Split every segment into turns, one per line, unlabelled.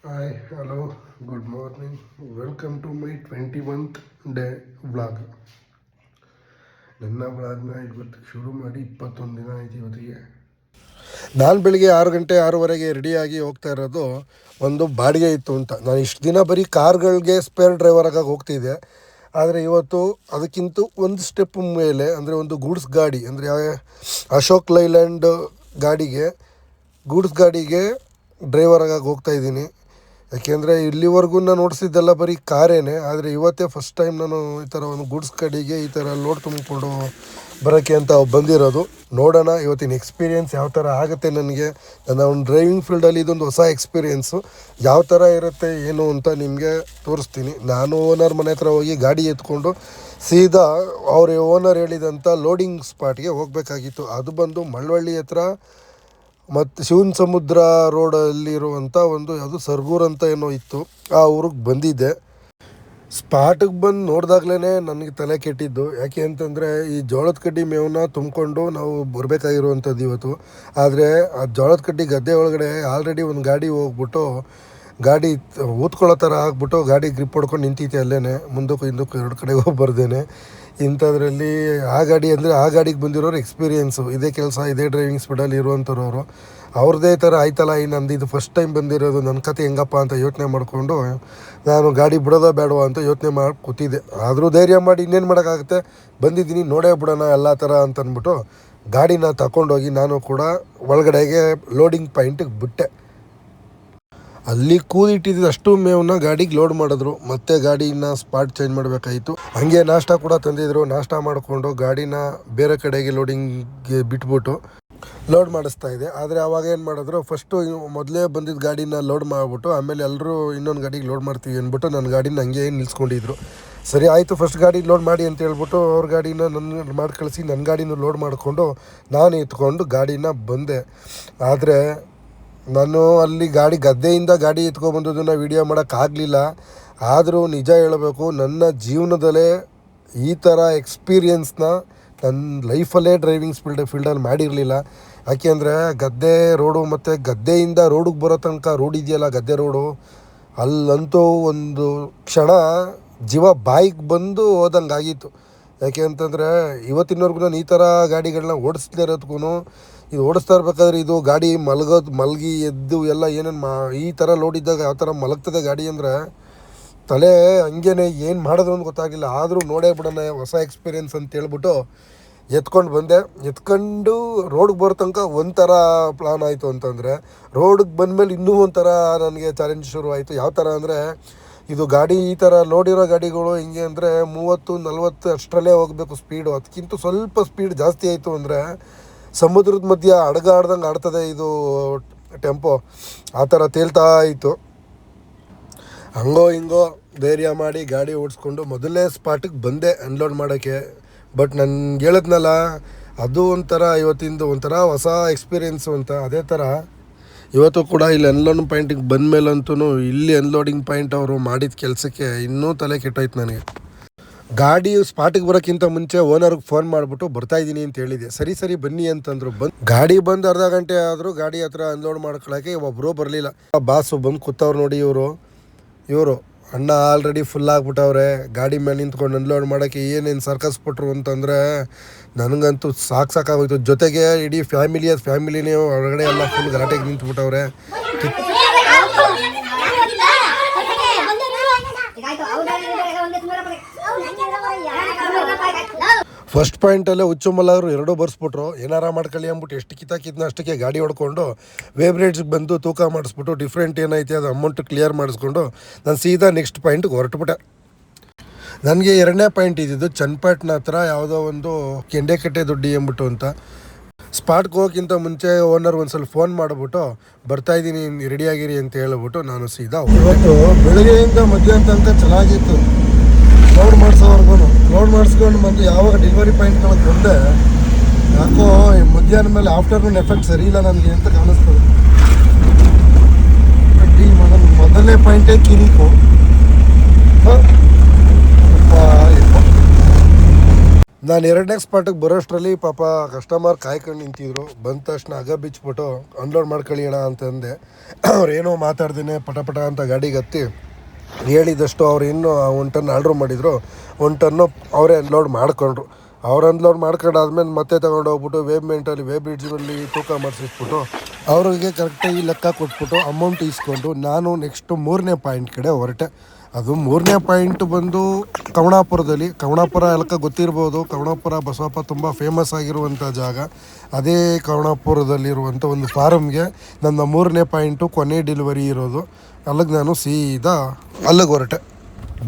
Hi hello good morning welcome to my 21th day vlog. ನನ್ನ ವ್ಲಾಗ್ನ ಇವತ್ತು ಶುರು ಮಾಡಿ 21 ದಿನ ಆಯ್ತು ಇವತ್ತಿಗೆ. ನಾನು ಬೆಳಿಗ್ಗೆ 6:30 ರೆಡಿಯಾಗಿ ಹೋಗ್ತಾ ಇರೋದು ಒಂದು ಬಾಡಿಗೆ ಇತ್ತು ಅಂತ. ನಾನು ಇಷ್ಟು ದಿನ ಬರೀ ಕಾರ್ಗಳಿಗೆ ಸ್ಪೇರ್ ಡ್ರೈವರಾಗಿ ಹೋಗ್ತಿದ್ದೆ. ಆದರೆ ಇವತ್ತು ಅದಕ್ಕಿಂತ ಒಂದು ಸ್ಟೆಪ್ ಮೇಲೆ ಅಂದರೆ ಒಂದು ಗೂಡ್ಸ್ ಗಾಡಿ ಅಂದರೆ ಅಶೋಕ್ ಲೈಲ್ಯಾಂಡ್ ಗೂಡ್ಸ್ ಗಾಡಿಗೆ ಡ್ರೈವರಾಗಿ ಹೋಗ್ತಾಯಿದ್ದೀನಿ. ಯಾಕೆಂದರೆ ಇಲ್ಲಿವರೆಗೂ ನಾನು ನೋಡಿಸಿದ್ದೆಲ್ಲ ಬರೀ ಕಾರೇನೆ. ಆದರೆ ಇವತ್ತೇ ಫಸ್ಟ್ ಟೈಮ್ ನಾನು ಈ ಥರ ಒಂದು ಗೂಡ್ಸ್ ಗಾಡಿಗೆ ಈ ಥರ ಲೋಡ್ ತುಂಬಿಕೊಂಡು ಬರೋಕ್ಕೆ ಅಂತ ಬಂದಿರೋದು. ನೋಡೋಣ ಇವತ್ತಿನ ಎಕ್ಸ್ಪೀರಿಯೆನ್ಸ್ ಯಾವ ಥರ ಆಗುತ್ತೆ. ನನಗೆ ನನ್ನ ಒಂದು ಡ್ರೈವಿಂಗ್ ಫೀಲ್ಡಲ್ಲಿ ಇದೊಂದು ಹೊಸ ಎಕ್ಸ್ಪೀರಿಯೆನ್ಸು. ಯಾವ ಥರ ಇರುತ್ತೆ ಏನು ಅಂತ ನಿಮಗೆ ತೋರಿಸ್ತೀನಿ. ನಾನು ಓನರ್ ಮನೆ ಹತ್ರ ಹೋಗಿ ಗಾಡಿ ಎತ್ಕೊಂಡು ಸೀದಾ ಅವ್ರ ಓನರ್ ಹೇಳಿದಂಥ ಲೋಡಿಂಗ್ ಸ್ಪಾಟ್ಗೆ ಹೋಗಬೇಕಾಗಿತ್ತು. ಅದು ಬಂದು ಮಳವಳ್ಳಿ ಹತ್ರ ಮತ್ತು ಶಿವನ ಸಮುದ್ರ ರೋಡಲ್ಲಿರುವಂಥ ಒಂದು ಯಾವುದು ಸರ್ಗೂರ್ ಅಂತ ಏನೋ ಇತ್ತು, ಆ ಊರಿಗೆ ಬಂದಿದ್ದೆ. ಸ್ಪಾಟಿಗೆ ಬಂದು ನೋಡಿದಾಗಲೇ ನನಗೆ ತಲೆ ಕೆಟ್ಟಿದ್ದು. ಯಾಕೆ ಅಂತಂದರೆ ಈ ಜೋಳದ ಕಡ್ಡಿ ಮೇವನ್ನ ತುಂಬಿಕೊಂಡು ನಾವು ಬರಬೇಕಾಗಿರುವಂಥದ್ದು ಇವತ್ತು. ಆದರೆ ಆ ಜೋಳದ ಕಡ್ಡಿ ಗದ್ದೆ ಒಳಗಡೆ ಆಲ್ರೆಡಿ ಒಂದು ಗಾಡಿ ಹೋಗ್ಬಿಟ್ಟು ಗಾಡಿ ಊದ್ಕೊಳ್ಳೋ ಥರ ಆಗ್ಬಿಟ್ಟು ಗಾಡಿ ಗ್ರಿಪ್ ಹೊಡ್ಕೊಂಡು ನಿಂತೈತೆ ಅಲ್ಲೇ, ಮುಂದಕ್ಕೂ ಹಿಂದಕ್ಕೂ ಎರಡು ಕಡೆಗೆ ಹೋಗಿ ಬರ್ದೇನೆ. ಇಂಥದ್ರಲ್ಲಿ ಆ ಗಾಡಿಗೆ ಬಂದಿರೋರು ಎಕ್ಸ್ಪೀರಿಯೆನ್ಸು, ಇದೇ ಕೆಲಸ ಇದೇ ಡ್ರೈವಿಂಗ್ ಸ್ಪೀಡಲ್ಲಿ ಇರುವಂಥವ್ರು. ಅವ್ರದ್ದೇ ಥರ ಆಯ್ತಲ್ಲ, ನಂದು ಇದು ಫಸ್ಟ್ ಟೈಮ್ ಬಂದಿರೋದು, ನನ್ನ ಕತೆ ಹೆಂಗಪ್ಪ ಅಂತ ಯೋಚನೆ ಮಾಡಿಕೊಂಡು ನಾನು ಗಾಡಿ ಬಿಡೋದೋ ಬೇಡವಾ ಅಂತ ಯೋಚನೆ ಮಾಡಿ ಕೂತಿದ್ದೆ. ಆದರೂ ಧೈರ್ಯ ಮಾಡಿ ಇನ್ನೇನು ಮಾಡೋಕ್ಕಾಗುತ್ತೆ, ಬಂದಿದ್ದೀನಿ ನೋಡೇ ಬಿಡೋಣ ಎಲ್ಲ ಥರ ಅಂತಂದ್ಬಿಟ್ಟು ಗಾಡಿನ ತಗೊಂಡೋಗಿ ನಾನು ಕೂಡ ಒಳಗಡೆಗೆ ಲೋಡಿಂಗ್ ಪಾಯಿಂಟಿಗೆ ಬಿಟ್ಟೆ. ಅಲ್ಲಿ ಕೂದಿಟ್ಟಿದ್ದು ಅಷ್ಟು ಮೇವನ್ನ ಗಾಡಿಗೆ ಲೋಡ್ ಮಾಡಿದ್ರು. ಮತ್ತೆ ಗಾಡಿನ ಸ್ಪಾಟ್ ಚೇಂಜ್ ಮಾಡಬೇಕಾಯಿತು. ಹಾಗೆ ನಾಷ್ಟ ಕೂಡ ತಂದಿದ್ರು. ನಾಷ್ಟ ಮಾಡಿಕೊಂಡು ಗಾಡಿನ ಬೇರೆ ಕಡೆಗೆ ಲೋಡಿಂಗ್ಗೆ ಬಿಟ್ಬಿಟ್ಟು ಲೋಡ್ ಮಾಡಿಸ್ತಾ ಇದೆ. ಆದರೆ ಅವಾಗ ಏನು ಮಾಡಿದ್ರು, ಫಸ್ಟು ಮೊದಲೇ ಬಂದಿದ್ದ ಗಾಡಿನ ಲೋಡ್ ಮಾಡಿಬಿಟ್ಟು ಆಮೇಲೆ ಎಲ್ಲರೂ ಇನ್ನೊಂದು ಗಾಡಿಗೆ ಲೋಡ್ ಮಾಡ್ತೀವಿ ಅಂದ್ಬಿಟ್ಟು ನನ್ನ ಗಾಡಿನ ಹಂಗೆ ನಿಲ್ಲಿಸ್ಕೊಂಡಿದ್ರು. ಸರಿ ಆಯಿತು, ಫಸ್ಟ್ ಗಾಡಿ ಲೋಡ್ ಮಾಡಿ ಅಂತ ಹೇಳ್ಬಿಟ್ಟು ಅವ್ರ ಗಾಡಿನ ನನ್ನ ಮಾಡಿ ಕಳಿಸಿ ನನ್ನ ಗಾಡಿನೂ ಲೋಡ್ ಮಾಡಿಕೊಂಡು ನಾನು ಎತ್ಕೊಂಡು ಗಾಡಿನ ಬಂದೆ. ಆದರೆ ನಾನು ಅಲ್ಲಿ ಗದ್ದೆಯಿಂದ ಗಾಡಿ ಎತ್ಕೊಬಂದದನ್ನು ವೀಡಿಯೋ ಮಾಡೋಕ್ಕಾಗಲಿಲ್ಲ. ಆದರೂ ನಿಜ ಹೇಳಬೇಕು, ನನ್ನ ಜೀವನದಲ್ಲೇ ಈ ಥರ ಎಕ್ಸ್ಪೀರಿಯೆನ್ಸ್ನ ನನ್ನ ಲೈಫಲ್ಲೇ ಡ್ರೈವಿಂಗ್ ಫೀಲ್ಡಲ್ಲಿ ಮಾಡಿರಲಿಲ್ಲ. ಯಾಕೆಂದರೆ ಗದ್ದೆ ರೋಡು ಮತ್ತು ಗದ್ದೆಯಿಂದ ರೋಡಿಗೆ ಬರೋ ತನಕ ರೋಡ್ ಇದೆಯಲ್ಲ, ಗದ್ದೆ ರೋಡು, ಅಲ್ಲಂತೂ ಒಂದು ಕ್ಷಣ ಜೀವ ಬಾಯಿಗೆ ಬಂದು ಹೋದಂಗೆ ಆಗಿತ್ತು. ಯಾಕೆ ಅಂತಂದರೆ ಇವತ್ತಿನವರೆಗೂ ನಾನು ಈ ಥರ ಗಾಡಿಗಳನ್ನ ಓಡಿಸ್ತಾ ಇರೋದಕ್ಕೂ, ಇದು ಓಡಿಸ್ತಾ ಇರ್ಬೇಕಾದ್ರೆ ಇದು ಗಾಡಿ ಮಲಗಿ ಎದ್ದು ಎಲ್ಲ ಏನೇನು ಈ ಥರ ಲೋಡ್ ಇದ್ದಾಗ ಯಾವ ಥರ ಮಲಗ್ತದೆ ಗಾಡಿ ಅಂದರೆ ತಲೆ ಹಂಗೇನೆ ಏನು ಮಾಡೋದು ಅಂತ ಗೊತ್ತಾಗಲಿಲ್ಲ. ಆದರೂ ನೋಡೇ ಬಿಡೋಣ, ಹೊಸ ಎಕ್ಸ್ಪೀರಿಯೆನ್ಸ್ ಅಂತ ಹೇಳ್ಬಿಟ್ಟು ಎತ್ಕೊಂಡು ಬಂದೆ. ಎತ್ಕೊಂಡು ರೋಡಿಗೆ ಬರೋ ತನಕ ಒಂಥರ ಪ್ಲಾನ್ ಆಯಿತು ಅಂತಂದರೆ, ರೋಡಿಗೆ ಬಂದಮೇಲೆ ಇನ್ನೂ ಒಂಥರ ನನಗೆ ಚಾಲೆಂಜ್ ಶುರು ಆಯಿತು. ಯಾವ ಥರ ಅಂದರೆ, ಇದು ಗಾಡಿ ಈ ಥರ ಲೋಡಿರೋ ಗಾಡಿಗಳು ಹಿಂಗೆ ಅಂದರೆ 30-40 ಅಷ್ಟರಲ್ಲೇ ಹೋಗಬೇಕು ಸ್ಪೀಡು. ಅದಕ್ಕಿಂತ ಸ್ವಲ್ಪ ಸ್ಪೀಡ್ ಜಾಸ್ತಿ ಆಯಿತು ಅಂದರೆ ಸಮುದ್ರದ ಮಧ್ಯೆ ಆಡ್ದಂಗೆ ಆಡ್ತದೆ ಇದು ಟೆಂಪೋ, ಆ ಥರ ತೇಲ್ತಾ ಇತ್ತು. ಹಂಗೋ ಹಿಂಗೋ ಧೈರ್ಯ ಮಾಡಿ ಗಾಡಿ ಓಡಿಸ್ಕೊಂಡು ಮೊದಲನೇ ಸ್ಪಾಟಿಗೆ ಬಂದೆ ಅನ್ಲೋಡ್ ಮಾಡೋಕ್ಕೆ. ಬಟ್ ನನಗೆ ಹೇಳಿದ್ನಲ್ಲ, ಅದು ಇವತ್ತಿಂದು ಒಂಥರ ಹೊಸ ಎಕ್ಸ್ಪೀರಿಯೆನ್ಸು ಅಂತ. ಅದೇ ಥರ ಇವತ್ತು ಕೂಡ ಇಲ್ಲಿ ಅನ್ಲೋಡಿಂಗ್ ಪಾಯಿಂಟಿಗೆ ಬಂದಮೇಲಂತೂ ಇಲ್ಲಿ ಅನ್ಲೋಡಿಂಗ್ ಪಾಯಿಂಟ್ ಅವರು ಮಾಡಿದ ಕೆಲಸಕ್ಕೆ ಇನ್ನೂ ತಲೆ ಕೆಟ್ಟೋಯ್ತು ನನಗೆ. ಗಾಡಿ ಸ್ಪಾಟಿಗೆ ಬರೋಕ್ಕಿಂತ ಮುಂಚೆ ಓನರ್ಗೆ ಫೋನ್ ಮಾಡಿಬಿಟ್ಟು ಬರ್ತಾಯಿದ್ದೀನಿ ಅಂತ ಹೇಳಿದೆ. ಸರಿ ಬನ್ನಿ ಅಂತಂದರು. ಗಾಡಿ ಬಂದು ಅರ್ಧ ಗಂಟೆ ಆದರೂ ಗಾಡಿ ಹತ್ರ ಅನ್ಲೋಡ್ ಮಾಡ್ಕೊಳ್ಳೋಕ್ಕೆ ಒಬ್ಬರು ಬರಲಿಲ್ಲ. ಬಾಸು ಬಂದು ಕೂತವ್ರು ನೋಡಿ, ಇವರು ಅಣ್ಣ ಆಲ್ರೆಡಿ ಫುಲ್ ಆಗಿಬಿಟ್ಟವ್ರೆ. ಗಾಡಿ ಮೇಲೆ ನಿಂತ್ಕೊಂಡು ಅನ್ಲೋಡ್ ಮಾಡೋಕ್ಕೆ ಏನೇನು ಸರ್ಕಸ್ ಬಿಟ್ರು ಅಂತಂದರೆ ನನಗಂತೂ ಸಾಕಾಗೋಯ್ತು. ಜೊತೆಗೆ ಇಡೀ ಫ್ಯಾಮಿಲಿನೇ ಹೊರಗಡೆ ಎಲ್ಲ ಫುಲ್ ಗಲಾಟೆಗೆ ನಿಂತ್ಬಿಟ್ಟವ್ರೆ. ಫಸ್ಟ್ ಪಾಯಿಂಟಲ್ಲೇ ಹುಚ್ಚುಮಲ್ಲವರು 2 ಬರ್ಸ್ಬಿಟ್ರು. ಏನಾರ ಮಾಡ್ಕೊಳ್ಳಿ ಅಂದ್ಬಿಟ್ಟು ಎಷ್ಟು ಕಿತ್ತಾಕಿದ್ನ ಅಷ್ಟಕ್ಕೆ ಗಾಡಿ ಹೊಡ್ಕೊಂಡು ವೇಬ್ರೇಜ್ಗೆ ಬಂದು ತೂಕ ಮಾಡಿಸ್ಬಿಟ್ಟು ಡಿಫ್ರೆಂಟ್ ಏನೈತೆ ಅದು ಅಮೌಂಟ್ ಕ್ಲಿಯರ್ ಮಾಡಿಸ್ಕೊಂಡು ನಾನು ಸೀದಾ ನೆಕ್ಸ್ಟ್ ಪಾಯಿಂಟ್ಗೆ ಹೊರಟುಬಿಟ್ಟೆ. ನನಗೆ 2ನೇ ಪಾಯಿಂಟ್ ಇದ್ದಿದ್ದು ಚನ್ನಪಟ್ಟಣ ಹತ್ರ ಯಾವುದೋ ಒಂದು ಕೆಂಡೆಕಟ್ಟೆ ದೊಡ್ಡಿ ಎಂಬಿಟ್ಟು ಅಂತ. ಸ್ಪಾಟ್ಗೆ ಹೋಗೋಕ್ಕಿಂತ ಮುಂಚೆ ಓನರ್ ಒಂದು ಸ್ವಲ್ಪ ಫೋನ್ ಮಾಡಿಬಿಟ್ಟು ಬರ್ತಾಯಿದ್ದೀನಿ ರೆಡಿಯಾಗಿರಿ ಅಂತ ಹೇಳ್ಬಿಟ್ಟು ನಾನು ಸೀದಾ ಇವತ್ತು ಬೆಳಗ್ಗೆಯಿಂದ ಮಧ್ಯಾಹ್ನ ತನಕ ಚೆನ್ನಾಗಿತ್ತು. ಲೋಡ್ ಮಾಡಿಸ್ಕೊಂಡು ಬಂದು ಯಾವಾಗ ಡೆಲಿವರಿ ಪಾಯಿಂಟ್ಗಳಿಗೆ ಬಂದೆ, ಯಾಕೋ ಮಧ್ಯಾಹ್ನ ಮೇಲೆ ಆಫ್ಟರ್ನೂನ್ ಎಫೆಕ್ಟ್ ಸರಿ ಇಲ್ಲ ನನಗೆ ಅಂತ ಕಾಣಿಸ್ತದೆ. ಮೊದಲನೇ ಪಾಯಿಂಟೇ ಕಿರಿಕು. ನಾನು 2ನೇ ಸ್ಪಾಟಿಗೆ ಬರೋಷ್ಟರಲ್ಲಿ ಪಾಪ ಕಸ್ಟಮರ್ ಕಾಯ್ಕೊಂಡು ನಿಂತಿದ್ರು. ಬಂದ ತಕ್ಷಣ ಹಗ ಬಿಚ್ಬಿಟ್ಟು ಅನ್ಲೋಡ್ ಮಾಡ್ಕೊಳ್ಳಿ ಅಣ್ಣ ಅಂತಂದೆ. ಅವ್ರೇನೋ ಮಾತಾಡ್ದೇನೆ ಪಟ ಅಂತ ಗಾಡಿಗೆ ಹತ್ತಿ ಹೇಳಿದಷ್ಟು ಅವ್ರು ಇನ್ನೂ 1 ಟನ್ ಆರ್ಡ್ರ್ ಮಾಡಿದರು. 1 ಟನ್ನು ಅವರೇ ಅನ್ಲೋಡ್ ಮಾಡ್ಕೊಂಡ್ರು. ಅವ್ರು ಅನ್ಲೋಡ್ ಮಾಡ್ಕೊಂಡಾದ್ಮೇಲೆ ಮತ್ತೆ ತಗೊಂಡು ಹೋಗ್ಬಿಟ್ಟು ವೇಬ್ ಬ್ರಿಡ್ಜಲ್ಲಿ ತೂಕ ಮಾಡಿಸಿಟ್ಬಿಟ್ಟು ಅವ್ರಿಗೆ ಕರೆಕ್ಟಾಗಿ ಲೆಕ್ಕ ಕೊಟ್ಬಿಟ್ಟು ಅಮೌಂಟ್ ಇಸ್ಕೊಂಡು ನಾನು ನೆಕ್ಸ್ಟು 3ನೇ ಪಾಯಿಂಟ್ ಕಡೆ ಹೊರಟೆ. ಅದು 3ನೇ ಪಾಯಿಂಟ್ ಬಂದು ಕವಣಾಪುರದಲ್ಲಿ. ಕವಣಾಪುರ ಎಲ್ಲಕ್ಕ ಗೊತ್ತಿರ್ಬೋದು. ಕವಣಾಪುರ ಬಸವಪ್ಪ ತುಂಬ ಫೇಮಸ್ ಆಗಿರುವಂಥ ಜಾಗ. ಅದೇ ಕವಣಾಪುರದಲ್ಲಿರುವಂಥ ಒಂದು ಫಾರಮ್ಗೆ ನನ್ನ 3ನೇ ಪಾಯಿಂಟು ಕೊನೆ ಡೆಲಿವರಿ ಇರೋದು. ಅಲ್ಲಿಗೆ ನಾನು ಸೀದಾ ಅಲ್ಲಿಗೆ ಹೊರಟೆ.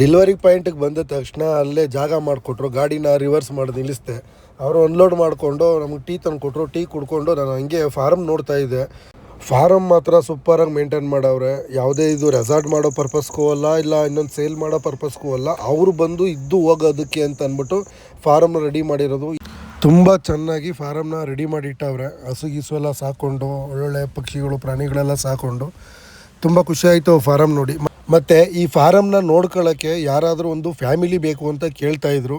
ಡೆಲಿವರಿ ಪಾಯಿಂಟಿಗೆ ಬಂದ ತಕ್ಷಣ ಅಲ್ಲೇ ಜಾಗ ಮಾಡಿಕೊಟ್ರು. ಗಾಡಿನ ರಿವರ್ಸ್ ಮಾಡಿ ನಿಲ್ಲಿಸ್ದೆ. ಅವರು ಅನ್ಲೋಡ್ ಮಾಡಿಕೊಂಡು ನಮಗೆ ಟೀ ತಂದು ಕೊಟ್ಟರು. ಟೀ ಕುಡ್ಕೊಂಡು ನಾನು ಹಂಗೆ ಫಾರಮ್ ನೋಡ್ತಾ ಇದ್ದೆ. ಫಾರಮ್ ಮಾತ್ರ ಸೂಪರಾಗಿ ಮೇಂಟೈನ್ ಮಾಡವ್ರೆ. ಯಾವುದೇ ಇದು ರೆಸಾರ್ಟ್ ಮಾಡೋ ಪರ್ಪಸ್ಗೂ ಅಲ್ಲ, ಇಲ್ಲ ಇನ್ನೊಂದು ಸೇಲ್ ಮಾಡೋ ಪರ್ಪಸ್ಗೂ ಅಲ್ಲ, ಅವರು ಬಂದು ಇದ್ದು ಹೋಗೋದಕ್ಕೆ ಅಂತ ಅಂದ್ಬಿಟ್ಟು ಫಾರಮ್ನ ರೆಡಿ ಮಾಡಿರೋದು. ತುಂಬ ಚೆನ್ನಾಗಿ ಫಾರಮ್ನ ರೆಡಿ ಮಾಡಿಟ್ಟವ್ರೆ. ಹಸು ಗಿಸು ಎಲ್ಲ ಸಾಕೊಂಡು, ಒಳ್ಳೊಳ್ಳೆ ಪಕ್ಷಿಗಳು ಪ್ರಾಣಿಗಳೆಲ್ಲ ಸಾಕೊಂಡು ತುಂಬ ಖುಷಿಯಾಯಿತು ಫಾರಮ್ ನೋಡಿ. ಮತ್ತು ಈ ಫಾರಮ್ನ ನೋಡ್ಕೊಳ್ಳೋಕ್ಕೆ ಯಾರಾದರೂ ಒಂದು ಫ್ಯಾಮಿಲಿ ಬೇಕು ಅಂತ ಕೇಳ್ತಾಯಿದ್ರು.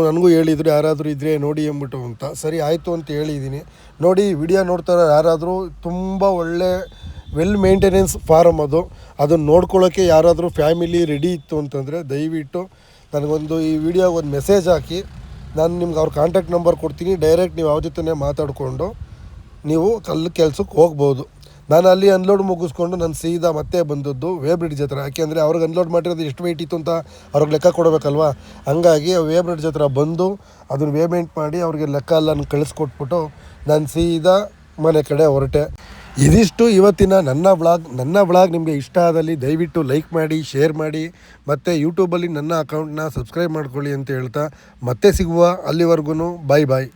ನನಗೂ ಹೇಳಿದರು ಯಾರಾದರೂ ಇದ್ದರೆ ನೋಡಿ ಅಂದ್ಬಿಟ್ಟು ಅಂತ. ಸರಿ ಆಯಿತು ಅಂತ ಹೇಳಿದ್ದೀನಿ. ನೋಡಿ ವಿಡಿಯೋ ನೋಡ್ತಾರೆ ಯಾರಾದರೂ, ತುಂಬ ಒಳ್ಳೆ ವೆಲ್ ಮೇಂಟೆನೆನ್ಸ್ ಫಾರಮ್ ಅದು. ಅದನ್ನು ನೋಡ್ಕೊಳ್ಳೋಕ್ಕೆ ಯಾರಾದರೂ ಫ್ಯಾಮಿಲಿ ರೆಡಿ ಇತ್ತು ಅಂತಂದರೆ ದಯವಿಟ್ಟು ನನಗೊಂದು ಈ ವಿಡಿಯೋಗೆ ಒಂದು ಮೆಸೇಜ್ ಹಾಕಿ. ನಾನು ನಿಮ್ಗೆ ಅವ್ರ ಕಾಂಟ್ಯಾಕ್ಟ್ ನಂಬರ್ ಕೊಡ್ತೀನಿ. ಡೈರೆಕ್ಟ್ ನೀವು ಅವ್ರ ಜೊತೆ ಮಾತಾಡಿಕೊಂಡು ನೀವು ಕೆಲಸಕ್ಕೆ ಹೋಗ್ಬೋದು. ನಾನು ಅಲ್ಲಿ ಅನ್ಲೋಡ್ ಮುಗಿಸ್ಕೊಂಡು ನಾನು ಸೀದಾ ಮತ್ತೆ ಬಂದದ್ದು ವೇ ಬ್ರಿಡ್ಜ್ ಹತ್ರ. ಯಾಕೆಂದರೆ ಅವ್ರಿಗೆ ಅನ್ಲೋಡ್ ಮಾಡಿರೋದು ಎಷ್ಟು ವೆಯ್ಟ್ ಇತ್ತು ಅಂತ ಅವ್ರಿಗೆ ಲೆಕ್ಕ ಕೊಡಬೇಕಲ್ವ. ಹಂಗಾಗಿ ವೇ ಬ್ರಿಡ್ಜ್ ಹತ್ರ ಬಂದು ಅದನ್ನು ಪೇಮೆಂಟ್ ಮಾಡಿ ಅವ್ರಿಗೆ ಲೆಕ್ಕ ಎಲ್ಲ ಕಳಿಸ್ಕೊಟ್ಬಿಟ್ಟು ನಾನು ಸೀದಾ ಮನೆ ಕಡೆ ಹೊರಟೆ. ಇದಿಷ್ಟು ಇವತ್ತಿನ ನನ್ನ ವ್ಲಾಗ್ ನಿಮಗೆ ಇಷ್ಟ ಆದಲ್ಲಿ ದಯವಿಟ್ಟು ಲೈಕ್ ಮಾಡಿ, ಶೇರ್ ಮಾಡಿ, ಮತ್ತು ಯೂಟ್ಯೂಬಲ್ಲಿ ನನ್ನ ಅಕೌಂಟ್ನ ಸಬ್ಸ್ಕ್ರೈಬ್ ಮಾಡ್ಕೊಳ್ಳಿ ಅಂತ ಹೇಳ್ತಾ ಮತ್ತೆ ಸಿಗುವ. ಅಲ್ಲಿವರೆಗೂ ಬಾಯ್.